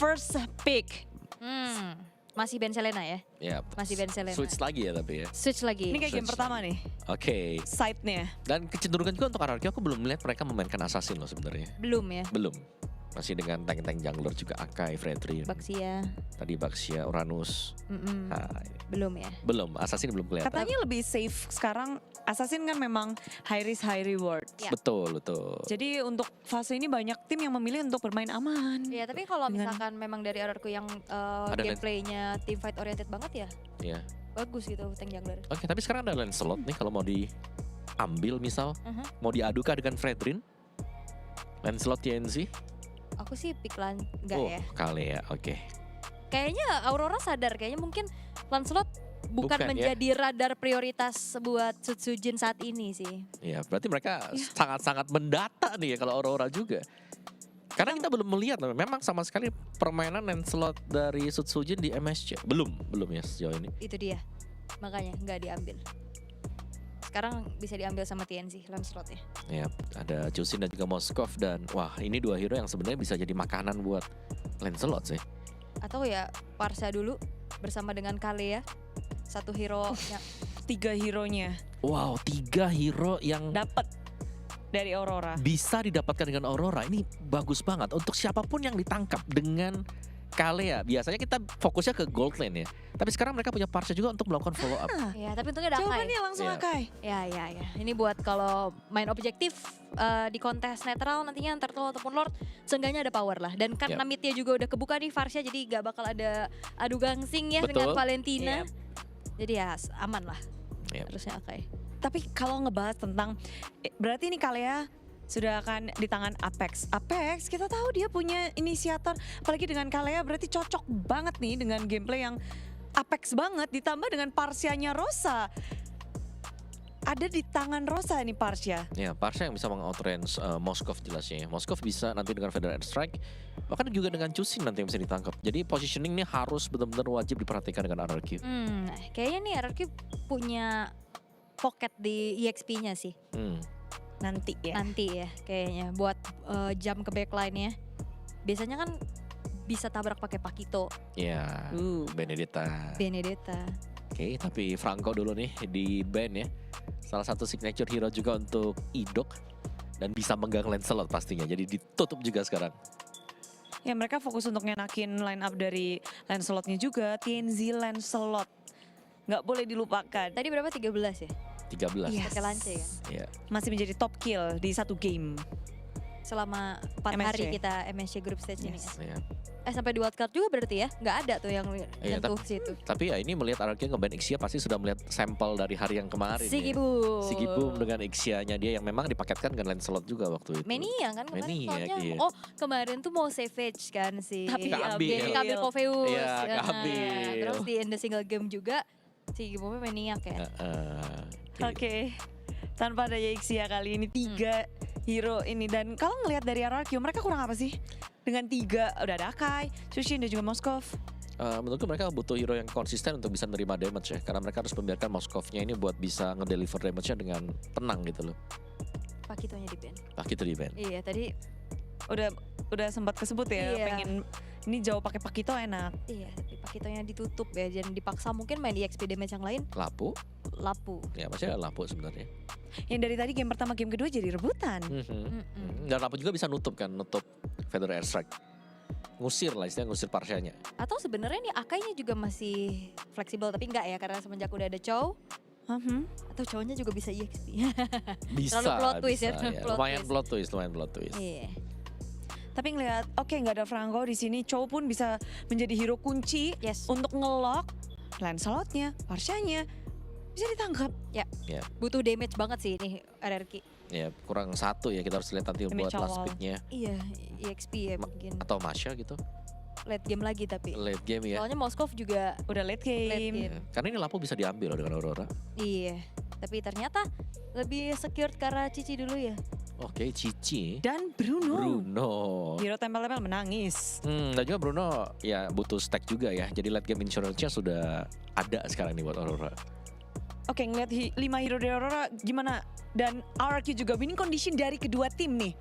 first pick. Masih Ben Selena ya? Ya, Masih Ben Selena. switch lagi ya tapi ya. Switch lagi. Ini kayak game Switch pertama nih, Oke. side-nya. Dan kecenderungan juga untuk RRQ aku belum melihat mereka memainkan assassin loh sebenarnya. Belum ya? Belum. Masih dengan tank-tank jungler juga Akai, Fredrin. Baxia. Tadi Baxia, Uranus. Nah, Belum ya? belum, assassin belum kelihatan. Katanya lebih safe sekarang. Assassin kan memang high risk high reward. Ya. Betul, betul. Jadi untuk fase ini banyak tim yang memilih untuk bermain aman. Ya tapi kalau Dengan- misalkan memang dari RRQ yang Ada gameplaynya team fight oriented banget ya, Iya. bagus gitu tank jungler. Oke, tapi sekarang ada Lancelot nih kalau mau diambil misal, mau diadukan dengan Fredrin. Lancelot TNC. Aku sih pick enggak Oh, ya. kali ya. Oke. Kayaknya Aurora sadar, kayaknya mungkin Lancelot bukan Bukan ya. menjadi radar prioritas buat Sutsujin saat ini sih. Ya, berarti mereka sangat-sangat mendata nih ya kalau Aurora juga. Karena kita belum melihat memang sama sekali permainan Lancelot dari Sutsujin di MSC. Belum ya sejauh ini. Itu dia. Makanya nggak diambil. Sekarang bisa diambil sama TNC Lancelot ya. Ya, ada Jusin dan juga Moskov dan wah, ini dua hero yang sebenarnya bisa jadi makanan buat Lancelot sih. Atau ya Parsa dulu bersama dengan Kale ya. Satu hero yang 3 hero-nya Wow, 3 hero yang dapat dari Aurora. bisa didapatkan dengan Aurora. Ini bagus banget untuk siapapun yang ditangkap dengan Kalea. Biasanya kita fokusnya ke gold lane ya. Tapi sekarang mereka punya Parsa juga untuk melakukan follow up. ya, tapi untungnya ada Akai. Jawabannya langsung Iya. Akai. Ya. Ini buat kalau main objektif di kontes netral nantinya Turtle ataupun Lord, seenggaknya ada power lah. Dan karena midnya juga udah kebuka nih Varsha, jadi gak bakal ada adu gangsing ya dengan Betul. Valentina. Yep. Jadi ya aman lah. Yep. Harusnya Akai. Tapi kalau ngebahas tentang berarti ini Kalea sudah akan di tangan Apex. Apex kita tahu dia punya inisiator, apalagi dengan Kalea berarti cocok banget nih dengan gameplay yang Apex banget ditambah dengan Parsianya Rosa. Ada di tangan Rosa nih Parsia. Ya, Parsa yang bisa meng-outrange Moskov jelasnya ya. Moskov bisa nanti dengan Feather Edge Strike, bahkan juga dengan Jusin nanti yang bisa ditangkap. Jadi positioning ini harus benar-benar wajib diperhatikan dengan RRQ. Kayaknya nih RRQ punya pocket di EXP-nya sih. Nanti ya. Nanti ya kayaknya buat jam ke backline-nya. Biasanya kan bisa tabrak pakai Pakito, Ya, Benedetta. Oke, tapi Franco dulu nih di band ya. Salah satu signature hero juga untuk Idok. Dan bisa menggang Lancelot pastinya, jadi ditutup juga sekarang. Ya mereka fokus untuk ngenakin line up dari Lancelotnya juga. TNZ Lancelot. Nggak boleh dilupakan. Tadi berapa? 13 ya? 13. Yes. Pakai lance kan? Ya. Masih menjadi top kill di satu game. Selama 4 MSC. hari kita MSC group stage ini Yes. ya. Ya. Sampai di wildcard juga berarti ya? Nggak ada tuh yang Iya, nyentuh situ. Tapi ya ini melihat RRQ nge-ban Ixia pasti sudah melihat sampel dari hari yang kemarin. Sigibum. Sigibum dengan Ixianya dia yang memang dipaketkan dengan Lancelot juga waktu itu. Mania kan kemarin Maniac, soalnya. iya. Oh kemarin tuh mau Savage kan sih. Tapi Kabil. Kabil Koveus. Iya, Nah, Kabil. terus di in the single game juga Sigibumnya maniak ya. Oke. Tanpa ada Yixia kali ini 3 hero ini. Dan kalau ngelihat dari RRQ mereka kurang apa sih? Dengan 3 udah ada Akai, Sushin dan juga Moskov. Menurutku mereka butuh hero yang konsisten untuk bisa menerima damage ya. Karena mereka harus membiarkan Moskovnya ini buat bisa ngedeliver damage-nya dengan tenang gitu loh. Pakitonya di band. Gitu di band. Iya tadi Udah sempat kesebut ya, Iya. pengen ini jauh pakai Pakito enak. iya tapi Pakitonya ditutup ya, dan dipaksa mungkin main di XP damage yang lain Lapu, lapu. ya masih ada Lapu sebenarnya. Yang dari tadi game pertama game kedua jadi rebutan. Dan Lapu juga bisa nutup Feather Airstrike. Ngusir lah istilahnya, ngusir Parsyanya. Atau sebenarnya nih Akainya juga masih fleksibel, tapi enggak ya karena semenjak udah ada Chow. Atau cowoknya juga bisa EXP. Bisa, Terlalu plot twist ya, bisa, plot lumayan twist. plot twist. Iya. Tapi ngelihat oke nggak ada Franco di sini, Chow pun bisa menjadi hero kunci Yes. untuk ngelock Lancelotnya, Parsyanya bisa ditangkap. Butuh damage banget sih nih RRQ. Ya kurang 1 ya, kita harus lihat nanti Damage buat last awal. pick-nya. Iya, EXP ya mungkin. Atau Masha gitu, Late game lagi tapi. late game ya. Soalnya Moskov juga Udah late Late game. game. Ya, karena ini Lapu bisa diambil loh dengan Aurora. iya. Tapi ternyata lebih secured karena Cici dulu ya. Oke, Cici. Dan Bruno. Bruno. Hero tempel-tempel menangis. Dan juga Bruno ya butuh stack juga ya. Jadi late game insurance-nya sudah ada sekarang nih buat Aurora. Oke, ngeliat 5 hero dari Aurora gimana? Dan RRQ juga winning condition dari kedua tim nih.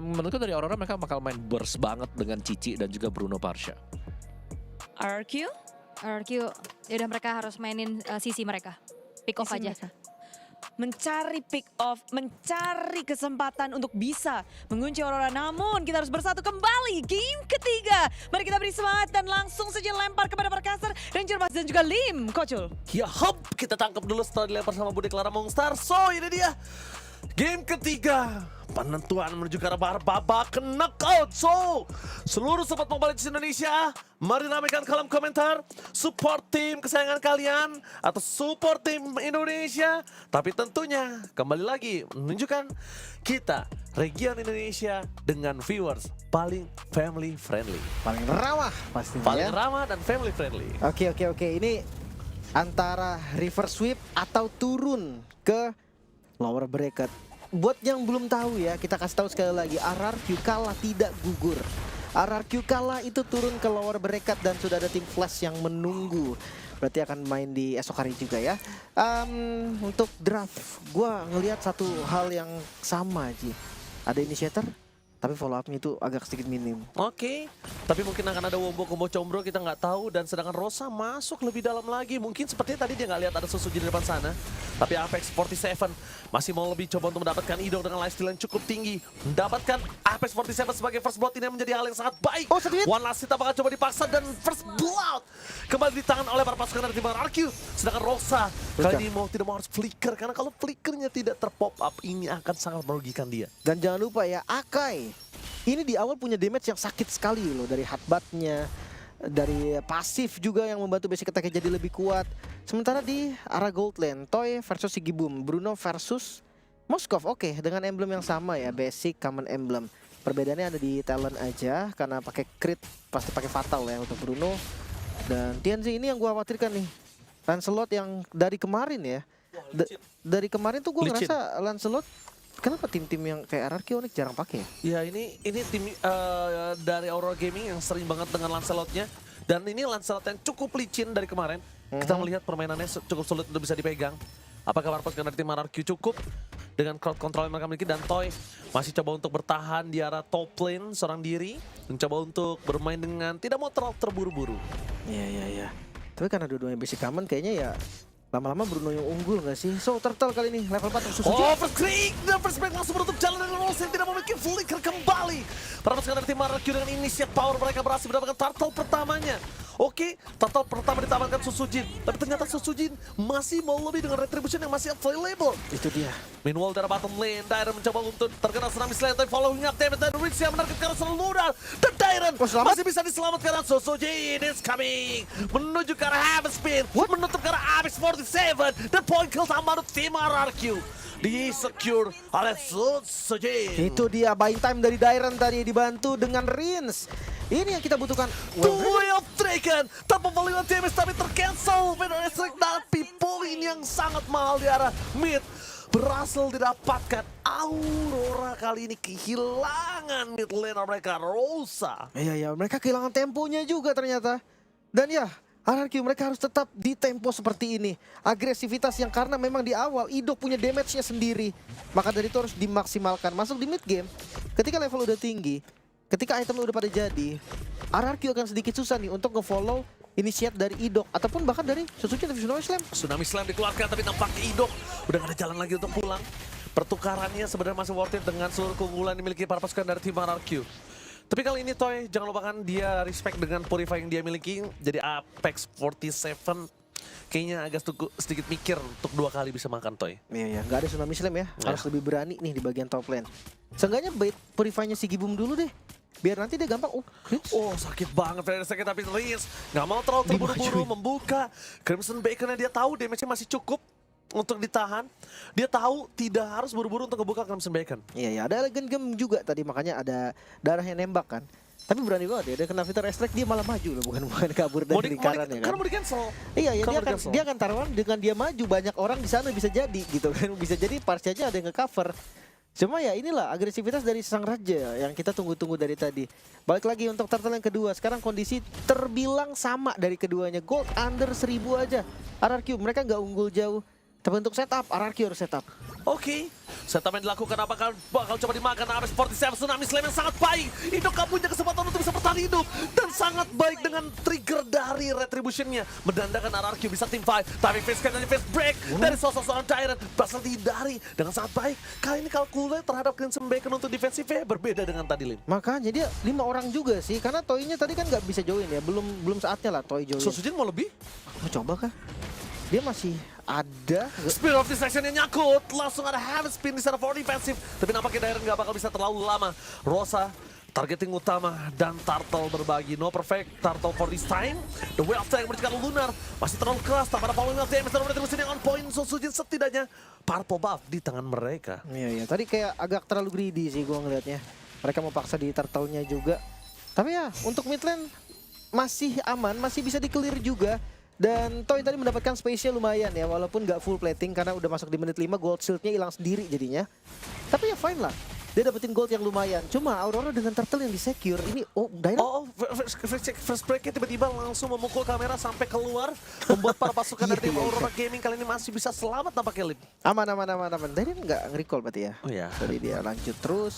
Menurutku dari Aurora mereka bakal main burst banget dengan Cici dan juga Bruno Parsha. RQ? RRQ, yaudah mereka harus mainin sisi mereka. Pick off Sisi aja. mereka. Mencari pick off, mencari kesempatan untuk bisa mengunci Aurora. Namun kita harus bersatu kembali. Game ketiga. Mari kita beri semangat dan langsung saja lempar kepada Perkasar, Ranger Mas dan juga Lim. Kocul. Ya hop, kita tangkap dulu setelah dilempar sama Bude Clara Mongstar. So ini dia game ketiga, penentuan menuju ke arah babak knockout. So seluruh sobat Mobile Legends Indonesia, mari ramaikan kolom komentar support tim kesayangan kalian atau support tim Indonesia. Tapi tentunya kembali lagi menunjukkan kita region Indonesia dengan viewers paling family friendly, Paling ramah pastinya paling ya. ramah dan family friendly. Oke. Ini antara reverse sweep atau turun ke lower bracket. Buat yang belum tahu ya, kita kasih tahu sekali lagi, RRQ kalah tidak gugur. RRQ kalah itu turun ke lower bracket dan sudah ada tim Flash yang menunggu. Berarti akan main di esok hari juga ya. Untuk draft, gua ngelihat satu hal yang sama Ji. Ada initiator, tapi follow up-nya itu agak sedikit minim. Oke, tapi mungkin akan ada wombo combo combro, kita nggak tahu. Dan sedangkan Rosa masuk lebih dalam lagi. Mungkin sepertinya tadi dia nggak lihat ada Susuji di depan sana. Tapi Apex 47 masih mau lebih coba untuk mendapatkan Idol dengan lifesteal yang cukup tinggi. Mendapatkan Apex 47 sebagai first blood ini menjadi hal yang sangat baik. Oh, sedikit. One last hit apakah coba dipaksa dan first blood kembali di tangan oleh para pasukan dari tim RRQ. Sedangkan Rosa kali ini mau tidak mau harus flicker. Karena kalau flickernya tidak terpop up, ini akan sangat merugikan dia. Dan jangan lupa ya, Akai ini di awal punya damage yang sakit sekali loh. Dari headbutt-nya, dari pasif juga yang membantu basic attack-nya jadi lebih kuat. Sementara di arah gold lane, Toy versus Sigibum, Bruno versus Moskov. Oke, dengan emblem yang sama ya, basic common emblem. Perbedaannya ada di talent aja, karena pakai crit pasti pakai fatal ya untuk Bruno. Dan TNZ ini yang gua khawatirkan nih, Lancelot yang dari kemarin ya. Dari kemarin tuh gua Licin. ngerasa Lancelot, kenapa tim-tim yang kayak RRQ Onyx jarang pakai ya? Ya ini tim dari Aurora Gaming yang sering banget dengan Lancelot-nya. Dan ini Lancelot yang cukup licin dari kemarin. Kita melihat permainannya cukup sulit untuk bisa dipegang. Apakah para pasukan dari tim RRQ cukup dengan crowd control yang mereka miliki. Dan Toy masih coba untuk bertahan di arah top lane seorang diri. Mencoba untuk bermain dengan tidak mau terlalu terburu-buru. Iya. Tapi karena dua-duanya basic common kayaknya ya lama-lama Bruno yang unggul nggak sih? So Turtle kali ini level 4 Susuji. Oh, first creek dan first break langsung menutup jalan dengan Rose yang tidak memiliki flicker kembali. Para pasukan dari tim RRQ dengan inisiat power mereka berhasil mendapatkan turtle pertamanya. Oke, turtle pertama ditamankan Susujin, tapi ternyata Susujin masih mau lebih dengan retribution yang masih available. Itu dia. Meanwhile dari bottom lane, Dairon mencoba untuk terkena tsunami slam, tapi following up damage dari Rich yang menarget ke arah lunar. Dan Dairon masih bisa diselamatkan. Susujin is coming menuju ke arah Heaven Spin, menutup ke arah Apex 47 dan point kill tambah untuk tim RRQ. Di-secure oleh Susujin. Itu dia buying time dari Dairon tadi dibantu dengan Rins. Ini yang kita butuhkan. Way of Dragon tanpa volume damage tapi tercancel. Pedro Estrik tapi poin yang sangat mahal di arah mid berhasil didapatkan. Aurora kali ini kehilangan mid laner mereka, Rosa. Iya, mereka kehilangan temponya juga ternyata. Dan ya, RRQ mereka harus tetap di tempo seperti ini. Agresivitas yang karena memang di awal Idok punya damage-nya sendiri. Maka dari itu harus dimaksimalkan. Masuk di mid game, ketika level udah tinggi, ketika item udah pada jadi, RRQ akan sedikit susah nih untuk nge-follow inisiat dari Idok ataupun bahkan dari Susuji atau Tsunami Slam. Tsunami Slam dikeluarkan tapi tampaknya Idok udah gak ada jalan lagi untuk pulang. Pertukarannya sebenarnya masih worth it dengan seluruh keunggulan yang dimiliki para pasukan dari tim RRQ. Tapi kali ini Toy, jangan lupakan dia respect dengan Purify yang dia miliki. Jadi Apex 47 kayaknya agak sedikit mikir untuk 2 kali bisa makan Toy. Iya, nggak ada Tsunami Slam ya. Harus lebih berani nih di bagian top lane. Seenggaknya bait Purify-nya Sigibum dulu deh. Biar nanti dia gampang. Oh sakit banget Freddy sakit tapi Riz nggak mau terlalu terburu-buru membuka. Crimson Baconnya dia tahu damage-nya masih cukup untuk ditahan. Dia tahu tidak harus buru-buru untuk ngebuka Crimson Bacon. Iya, ada Elegant Gem juga tadi, makanya ada darah yang nembak kan. Tapi berani banget ya, dia kena Fitter Extract dia malah maju loh, bukan kabur dari lingkaran ya kan. Karena mau di cancel. Iya, ya dia akan taruhan dengan dia maju, banyak orang di sana bisa jadi gitu kan. Bisa jadi Parsha-nya ada yang nge-cover. Cuma ya inilah agresivitas dari sang raja yang kita tunggu-tunggu dari tadi. Balik lagi untuk turtle yang kedua. Sekarang kondisi terbilang sama dari keduanya. Gold under 1000 aja. RRQ mereka nggak unggul jauh. Tapi untuk setup, RRQ harus setup. Oke, setup yang dilakukan apakah bakal coba dimakan Apex 47 Tsunami Slam yang sangat baik. Indok gak punya kesempatan untuk bisa bertahan hidup. Dan sangat baik dengan trigger dari Retribution-nya. Mendandakan RRQ bisa team fight. Tapi face dan face break dari sosok seorang Tyrant berhasil dihindari dengan sangat baik. Kali ini kalkulnya terhadap Crimson Bacon untuk defensifnya berbeda dengan tadi, Lim. Makanya dia 5 orang juga sih, karena Toy-nya tadi kan nggak bisa join ya, belum saatnya lah Toy join. Sosujin mau lebih? Mau coba kah? Dia masih ada. Spear of Distraction yang nyakut, langsung ada heavy spin di sana for defensive. Tapi nampaknya Dairen gak bakal bisa terlalu lama. Rosa, targeting utama, dan Turtle berbagi. No perfect, Turtle for this time. The Way of Tank mencegah Lunar, masih terlalu keras. Tanpa ada following of damage, dan Retribution yang on point. Sosujin setidaknya purple buff di tangan mereka. Iya, tadi kayak agak terlalu greedy sih gua ngelihatnya. Mereka mau paksa di turtle-nya juga. Tapi ya, untuk mid lane masih aman, masih bisa di-clear juga. Dan Toy tadi mendapatkan space-nya lumayan ya, walaupun nggak full plating karena udah masuk di menit 5, gold shield-nya hilang sendiri jadinya. Tapi ya fine lah, dia dapetin gold yang lumayan. Cuma Aurora dengan turtle yang di-secure, ini Dairen. First break-nya tiba-tiba langsung memukul kamera sampai keluar. Membuat para pasukan dari tim Aurora Gaming kali ini masih bisa selamat nampaknya, Lim. Aman. Dairen nggak nge-recall berarti ya. Oh ya. Jadi dia lanjut terus.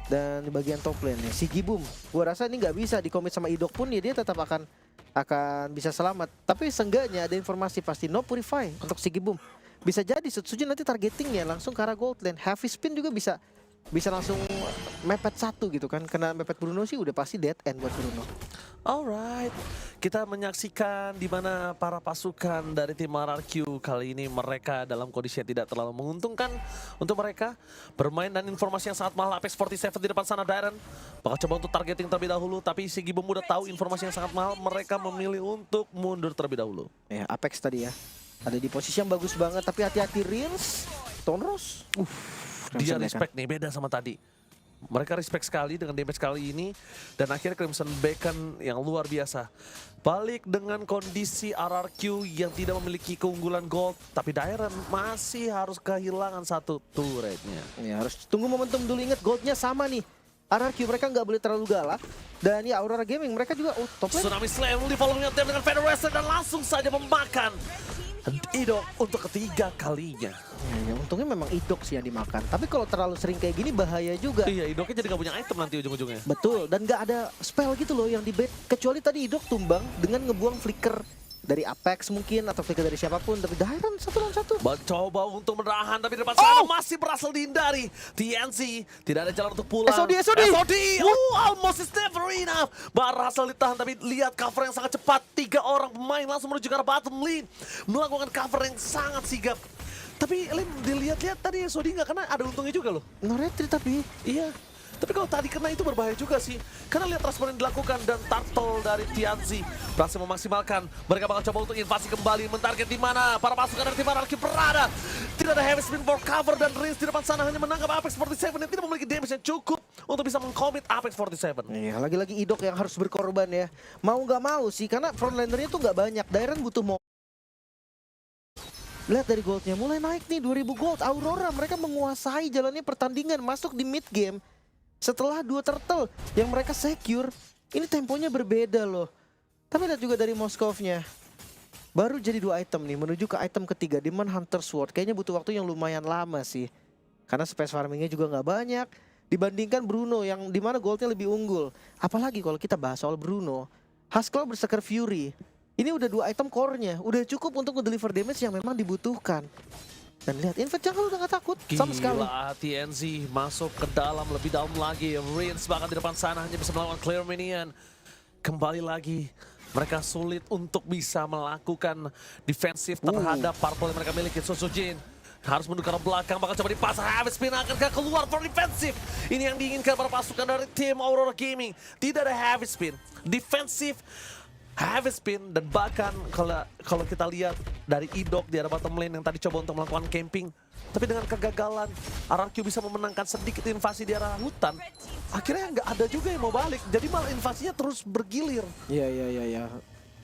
Dan di bagian top lane nih, si Gibum, gua rasa ini nggak bisa di-commit sama Idok pun ya, dia tetap akan bisa selamat. Tapi seenggaknya ada informasi pasti no purify untuk si Gibum. Bisa jadi Setsujin nanti targetingnya langsung ke arah gold lane. Heavy spin juga bisa langsung mepet satu gitu kan. Kena mepet Bruno sih udah pasti dead end buat Bruno. Alright, kita menyaksikan di mana para pasukan dari tim RRQ kali ini mereka dalam kondisi yang tidak terlalu menguntungkan untuk mereka bermain, dan informasi yang sangat mahal Apex 47 di depan sana. Dairen bakal coba untuk targeting terlebih dahulu, tapi si Gibum udah tahu informasi yang sangat mahal, mereka memilih untuk mundur terlebih dahulu. Ya Apex tadi ya, ada di posisi yang bagus banget, tapi hati-hati Rins, Tonros. Dia respect nih, beda sama tadi. Mereka respect sekali dengan damage kali ini. Dan akhirnya Crimson Bacon yang luar biasa. Balik dengan kondisi RRQ yang tidak memiliki keunggulan gold. Tapi Dairen masih harus kehilangan satu turretnya. Ya harus tunggu momentum dulu, inget goldnya sama nih. RRQ mereka nggak boleh terlalu galak. Dan ya Aurora Gaming mereka juga top lane. Tsunami Slam di following up dengan Federation dan langsung saja memakan Idok untuk ketiga kalinya. Ya, untungnya memang Idok sih yang dimakan. Tapi kalau terlalu sering kayak gini bahaya juga. Iya, Idoknya jadi gak punya item nanti ujung-ujungnya. Betul, dan nggak ada spell gitu loh yang di bait. Kecuali tadi Idok tumbang dengan ngebuang flicker dari Apex mungkin, atau flicker dari siapapun. Tapi Dairen 1 lawan 1. Mencoba untuk menahan, tapi di depan sana masih berhasil dihindari. TNC tidak ada jalan untuk pulang. SOD. Almost is never enough. Berhasil ditahan, tapi lihat cover yang sangat cepat. 3 orang pemain langsung menuju ke arah bottom lane, melakukan cover yang sangat sigap. Tapi Lim, dilihat-lihat tadi SOD nggak kena, ada untungnya juga loh. No retreat tapi. Iya. Tapi kalau tadi kena itu berbahaya juga sih. Karena lihat transfer yang dilakukan, dan Turtle dari Tianzi berhasil memaksimalkan. Mereka bakal coba untuk invasi kembali, mentarget di mana para pasukan dari tim RRQ berada. Tidak ada heavy spin for cover, dan Rins di depan sana hanya menangkap Apex 47 yang tidak memiliki damage yang cukup untuk bisa mengcommit Apex 47. Iya, lagi-lagi Idok yang harus berkorban ya. Mau nggak mau sih, karena frontlanernya tuh nggak banyak. Dairen butuh mau. Lihat dari goldnya, mulai naik nih 2000 gold. Aurora mereka menguasai jalannya pertandingan, masuk di mid game. Setelah 2 turtle yang mereka secure, ini temponya berbeda loh. Tapi lihat juga dari Moskovnya. Baru jadi 2 item nih, menuju ke item ketiga, Demon Hunter Sword. Kayaknya butuh waktu yang lumayan lama sih. Karena space farmingnya juga nggak banyak. Dibandingkan Bruno yang dimana goldnya lebih unggul. Apalagi kalau kita bahas soal Bruno, Haskell berseker Fury. Ini udah 2 item core-nya, udah cukup untuk nge-deliver damage yang memang dibutuhkan. Dan lihat, Invert Jungle udah gak takut sama sekali. Gila, TNC masuk ke dalam lebih dalam lagi. Rins bahkan di depan sana hanya bisa melawan Clear Minion. Kembali lagi, mereka sulit untuk bisa melakukan defensif terhadap purple yang mereka miliki. Sosujin harus menukar belakang, bakal coba dipasang. Habis spin akankah keluar for defensif. Ini yang diinginkan para pasukan dari tim Aurora Gaming. Tidak ada heavy spin, defensif, heavy spin, dan bahkan kalau kita lihat dari Idok di arah bottom lane yang tadi coba untuk melakukan camping, tapi dengan kegagalan RRQ bisa memenangkan sedikit invasi di arah hutan, akhirnya nggak ada juga yang mau balik, jadi malah invasinya terus bergilir. Iya.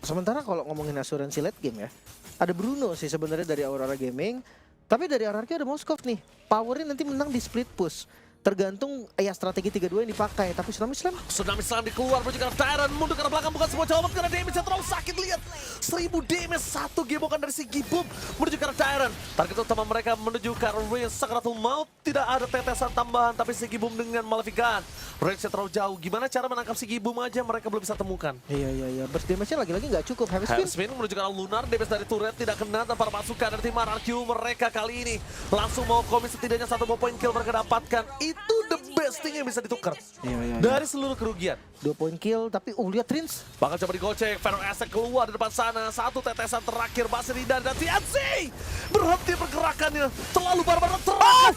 Sementara kalau ngomongin asuransi late game ya, ada Bruno sih sebenarnya dari Aurora Gaming, tapi dari RRQ ada Moskov nih. Powernya nanti menang di split push. tergantung ya strategi 3-2 yang dipakai. Tapi Tsunami Slam Tsunami Slam dikeluar menuju ke arah Tyrant, mundur ke arah belakang bukan sebuah jawaban karena damage yang terlalu sakit. Lihat 1000 damage, satu gemokan dari si Gibum menuju ke arah Tyrant. Target utama mereka menuju ke arah range Sakratul Maut, tidak ada tetesan tambahan tapi si Gibum dengan Maleficant. Range terlalu jauh, gimana cara menangkap si Gibum aja mereka belum bisa temukan. Iya. Burst damage-nya lagi-lagi nggak cukup. Heavy Heavy Spin. Spin menuju ke arah Lunar, damage dari turret tidak kena tanpa masukan dari tim RRQ. Mereka kali ini langsung mau komit, setidaknya 1 point kill mereka dapatkan. Itu the best thing yang bisa ditukar Iya. dari seluruh kerugian. 2 point kill, tapi lihat Rins. Bakal coba digocek, Feral Asset keluar di depan sana. Satu tetesan terakhir, Basridan dan TNC berhenti pergerakannya. Terlalu barbar,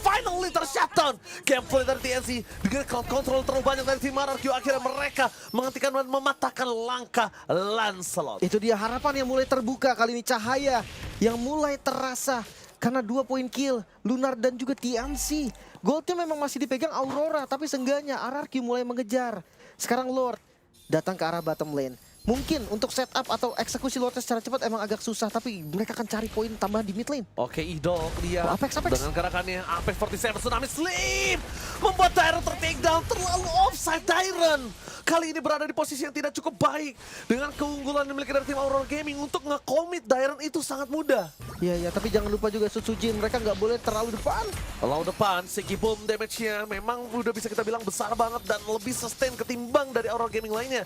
finally tershutdown. Gameplay dari TNC dengan crowd control terlalu banyak dari tim RRQ. Akhirnya mereka menghentikan dan mematahkan langkah Lancelot. Itu dia harapan yang mulai terbuka kali ini, cahaya yang mulai terasa. Karena 2 point kill, Lunar dan juga TNC. Goldnya memang masih dipegang Aurora, tapi seenggaknya RRQ mulai mengejar. Sekarang Lord datang ke arah bottom lane. Mungkin untuk setup atau eksekusi Lordnya secara cepat emang agak susah, tapi mereka akan cari poin tambahan di mid lane. Oke, Idol dia Apex. dengan gerakannya Apex 47 Tsunami Slam membuat Tyrant ter-take down, terlalu offside Tyrant. Kali ini berada di posisi yang tidak cukup baik. Dengan keunggulan yang dimiliki dari tim Aurora Gaming untuk nge-commit Tyrant itu sangat mudah. Iya, tapi jangan lupa juga Sutsujin, mereka nggak boleh terlalu depan. Lalu depan, Segi Boom damage-nya memang udah bisa kita bilang besar banget dan lebih sustain ketimbang dari Aurora Gaming lainnya.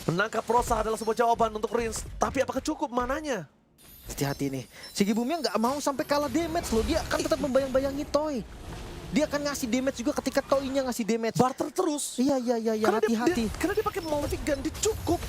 Menangkap Rosa adalah sebuah jawaban untuk Rins, tapi apakah cukup mananya? Hati-hati nih, Sigi Boomnya nggak mau sampai kalah damage loh, dia akan tetap membayang-bayangi Toy. Dia akan ngasih damage juga ketika Toy-nya ngasih damage. Barter terus. Iya, hati-hati. Karena dia pakai Maleficant, dia cukup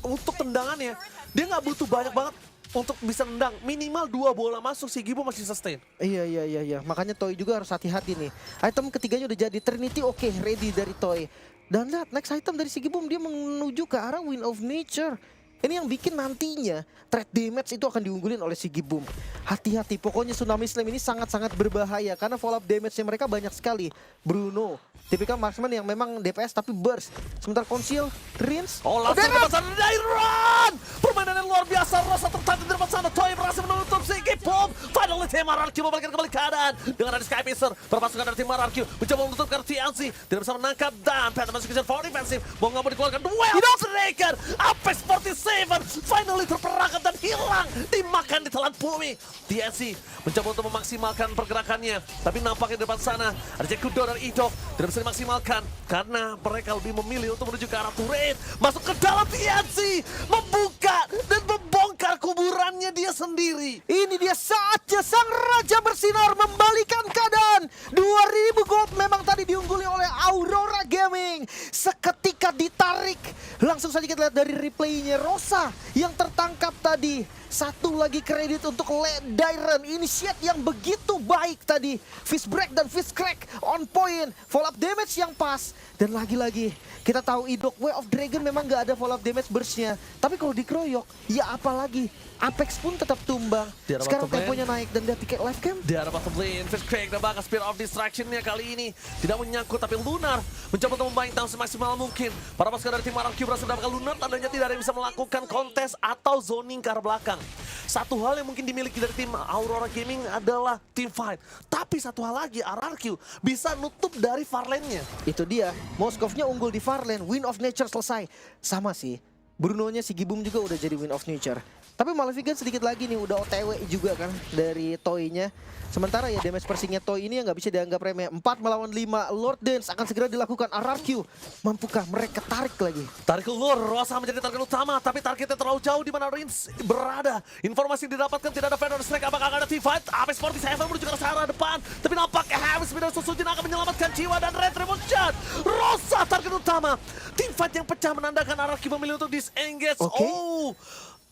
untuk tendangannya. Dia nggak butuh banyak banget untuk bisa nendang. Minimal 2 bola masuk, si Gibo masih sustain. Iya. Makanya Toy juga harus hati-hati nih. Item ketiganya udah jadi, Trinity oke, ready dari Toy. Dan lihat, next item dari Sigi Boom, dia menuju ke arah Wind of Nature. Ini yang bikin nantinya threat damage itu akan diunggulin oleh Sigi Boom. Hati-hati, pokoknya Tsunami Slam ini sangat-sangat berbahaya karena follow up damage-nya mereka banyak sekali. Bruno, tipikal marksman yang memang DPS tapi burst. Sementara Conceal, Rins, Langsung ke depan sana, Dairon! Permainan yang luar biasa, Rosa tertarik di depan sana. Toy berhasil menutup Sigi Boom. Finally tim RRQ membalikkan kembali keadaan. Dengan ada Sky Pacer, perpasukan dari tim RRQ mencoba menutup karena TNC. Tidak bisa menangkap dan Phantom Execution for defensive. Mau nggak mau dikeluarkan duel Striker. Apex 47 finally terperangkap dan hilang. Dimakan di telan bumi. TNC mencoba untuk memaksimalkan pergerakannya. Tapi nampaknya di depan sana ada Jack Kudo dan Idok. Tidak bisa dimaksimalkan karena mereka lebih memilih untuk menuju ke arah turret. Masuk ke dalam TNC. Membuka dan membongkar kuburannya dia sendiri. ini dia saatnya sang raja bersinar membalikan keadaan. 2000 gold memang tadi diungguli oleh Aurora Gaming. Seketika ditarik. Langsung saja kita lihat dari replaynya Rosa yang tertangkap tadi. Satu lagi kredit untuk Dairon. Initiate yang begitu baik tadi. Fist break dan fist crack on point. Follow up damage yang pas. Dan lagi-lagi kita tahu Idok Way of Dragon memang nggak ada follow up damage burstnya. Tapi kalau dikeroyok, ya apalagi. Apex pun tetap tumbang. Sekarang temponya naik dan dia tiket live cam. Di arah bottom lane, Fist Crack dan bahkan Spear of Distraction-nya kali ini tidak menyangkut, tapi Lunar mencoba untuk membaik down semaksimal mungkin. Para pasukan dari tim RRQ berhasil mendapatkan Lunar, tandanya tidak ada yang bisa melakukan kontes atau zoning ke arah belakang. Satu hal yang mungkin dimiliki dari tim Aurora Gaming adalah team fight. Tapi satu hal lagi, RRQ bisa nutup dari far lane-nya. Itu dia, Moskovnya unggul di far lane, Wind of Nature selesai. Sama sih, Bruno-nya si Gibum juga udah jadi Wind of Nature. Tapi Maleficent sedikit lagi nih, udah OTW juga kan dari Toy-nya. Sementara ya damage persingnya Toy ini yang nggak bisa dianggap remeh. 4 melawan 5, Lord Dance akan segera dilakukan. RRQ, mampukah mereka tarik lagi? Tarik keluar, Rosa menjadi target utama, tapi targetnya terlalu jauh di mana Rins berada. Informasi yang didapatkan tidak ada Feather Snake, apakah akan ada T-Fight? Apex 47 menuju ke arah depan, tapi nampaknya Heavy Speed dan Susujin akan menyelamatkan jiwa dan Retribution. Rosa target utama. T-Fight yang pecah menandakan RRQ memilih untuk disengage.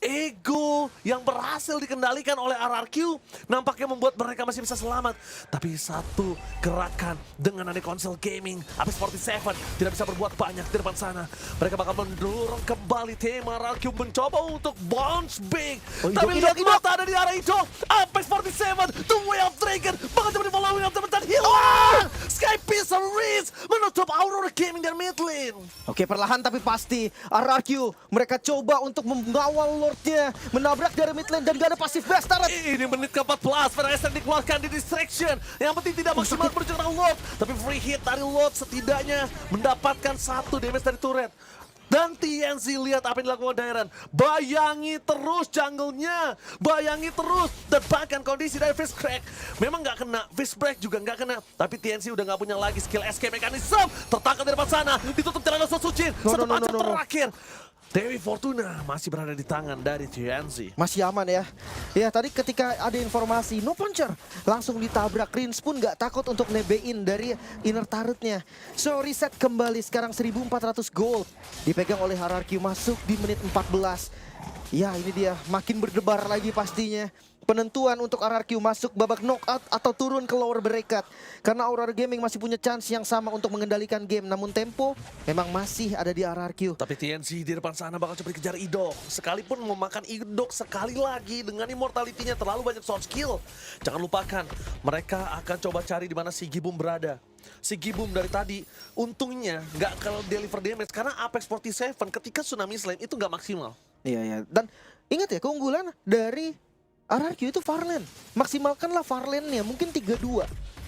Ego yang berhasil dikendalikan oleh RRQ nampaknya membuat mereka masih bisa selamat. Tapi satu gerakan dengan ada konsol gaming, Apex 47 tidak bisa berbuat banyak di depan sana. Mereka bakal mendorong kembali tim RRQ mencoba untuk bounce back. Tapi lihat mata ada di arah itu. Apex 47, The Way of Dragon, bakal coba di following up teman-teman hilang. Sky Pistol Reach menutup Aurora Gaming dan mid lane. Oke, perlahan tapi pasti RRQ mereka coba untuk mengawal Lord Lordnya menabrak dari mid lane dan gak ada pasif blast turret. Ini menit ke-14, Fnatic yang dikeluarkan di distraction. Yang penting tidak maksimal menuju ke Lord. Tapi free hit dari Lord setidaknya mendapatkan 1 damage dari turret. Dan TNC lihat apa yang dilakukan Dairon. Bayangi terus jungle-nya. Bayangi terus. Dan bahkan kondisi dari Fist Crack memang nggak kena. Fist Break juga nggak kena. Tapi TNC udah nggak punya lagi skill escape mechanism. Tertangkap dari depan sana. Ditutup jalan Sosuchin. Satu macam terakhir. Dewi Fortuna masih berada di tangan dari TNC. Masih aman ya. Ya tadi ketika ada informasi no puncher langsung ditabrak. Rins pun nggak takut untuk nebein dari inner turretnya. So reset kembali sekarang 1400 gold. Dipegang oleh Hierarchy masuk di menit 14. Ya ini dia makin berdebar lagi pastinya. Penentuan untuk RRQ masuk babak knockout atau turun ke lower bracket. Karena Aurora Gaming masih punya chance yang sama untuk mengendalikan game. Namun tempo memang masih ada di RRQ. Tapi TNC di depan sana bakal coba dikejar Idok. Sekalipun memakan Idok sekali lagi dengan immortality-nya terlalu banyak soft skill. Jangan lupakan, mereka akan coba cari di mana si Gibum berada. Si Gibum dari tadi untungnya nggak kalau deliver damage. Karena Apex 47 ketika Tsunami Slam itu nggak maksimal. Iya ya. Dan ingat ya keunggulan dari RRQ itu Farlane. Maksimalkanlah Farlane-nya, mungkin 3-2.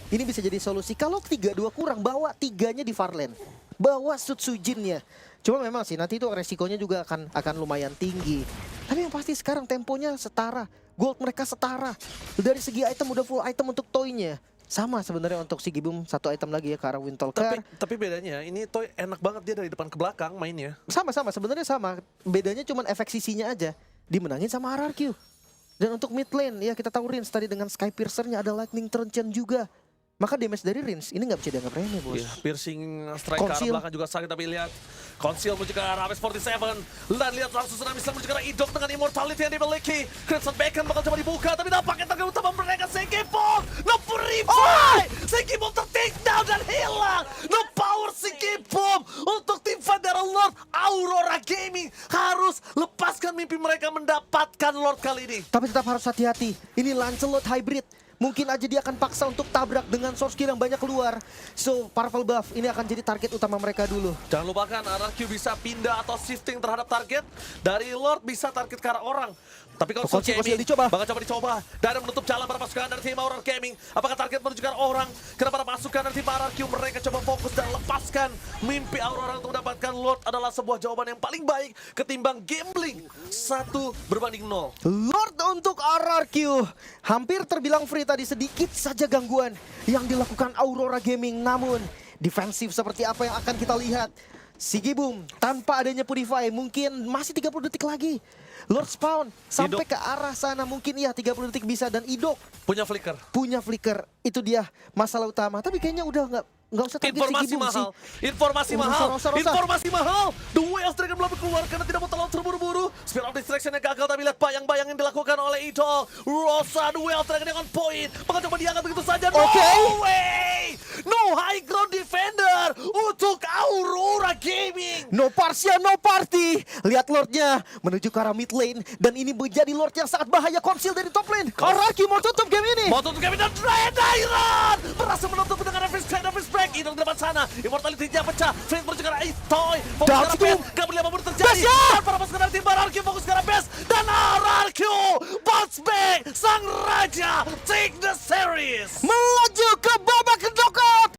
Ini bisa jadi solusi. Kalau 3-2 kurang, bawa 3-nya di Farlane. Bawa Sutsujin-nya. Cuma memang sih nanti itu resikonya juga akan lumayan tinggi. Tapi yang pasti sekarang temponya setara. Gold mereka setara. Dari segi item udah full item untuk Toy-nya. Sama sebenarnya untuk si Gibum, 1 item lagi ya ke arah Windtalker. Tapi bedanya ini Toy enak banget dia dari depan ke belakang mainnya. Sama-sama, sebenarnya sama. Bedanya cuma efek sisinya aja. Dimenangin sama RRQ. Dan untuk mid lane, ya kita tahu Rins tadi dengan Sky Piercer-nya ada Lightning Truncheon juga. Maka damage dari Rins ini nggak bisa dianggap remeh, bos. Iya, piercing strike ke arah belakang juga sakit, tapi lihat Conceal menuju ke arah Apex 47. Dan lihat langsung Tsunami Slam menuju ke arah Idok dengan immortality yang dimiliki. Crimson Bacon bakal coba dibuka, tapi nampaknya target utama mereka Sekibom. No revive! Sekibom ter-take down dan hilang. No power Sekibom untuk tim Federal Lord. Aurora Gaming harus lepaskan mimpi mereka mendapatkan Lord kali ini. Tapi tetap harus hati-hati. Ini Lancelot Hybrid. Mungkin aja dia akan paksa untuk tabrak dengan source skill yang banyak keluar. So, Purple Buff ini akan jadi target utama mereka dulu. Jangan lupakan, RRQ bisa pindah atau shifting terhadap target. Dari Lord bisa target ke arah orang. Tapi kalau Gaming bakal dicoba. Dan menutup jalan para pasukan dari tim Aurora Gaming. Apakah target menuju ke arah orang? Kenapa para pasukan dari tim RRQ mereka coba fokus dan lepaskan mimpi Aurora untuk mendapatkan Lord adalah sebuah jawaban yang paling baik ketimbang gambling 1-0. Lord untuk RRQ. Hampir terbilang free tadi, sedikit saja gangguan yang dilakukan Aurora Gaming. Namun defensif seperti apa yang akan kita lihat. Si Gibum tanpa adanya Purify mungkin masih 30 detik lagi. Lord Spawn sampai ke arah sana mungkin ya 30 detik bisa. Dan Idok punya flicker. Itu dia masalah utama. Tapi kayaknya udah nggak usah target si Gibum sih. Informasi mahal. The Whale Dragon belum keluar karena tidak mau terlalu terburu-buru. Speed of Distraction yang gagal, tapi lihat bayang-bayang yang dilakukan oleh Idol. Rosa The Whale Dragon dengan poin. Bakal coba diangkat begitu saja. No way! No high ground defender untuk Aurora Gaming. No Parsia, no party. Lihat Lordnya menuju ke arah mid lane. Dan ini menjadi Lord yang sangat bahaya. Conceal dari top lane. RRQ mau tutup game ini. Dan Dairon berhasil menutup dengan Fist Break. Idol di depan sana. Immortality-nya pecah. Flint menuju ke arah Toy. Fokus ke arah base. Gak boleh apapun terjadi. Dan para pasukan dari tim RRQ fokus ke arah base. Dan RRQ bounce back. Sang Raja take the series. Melaju ke babak knockout.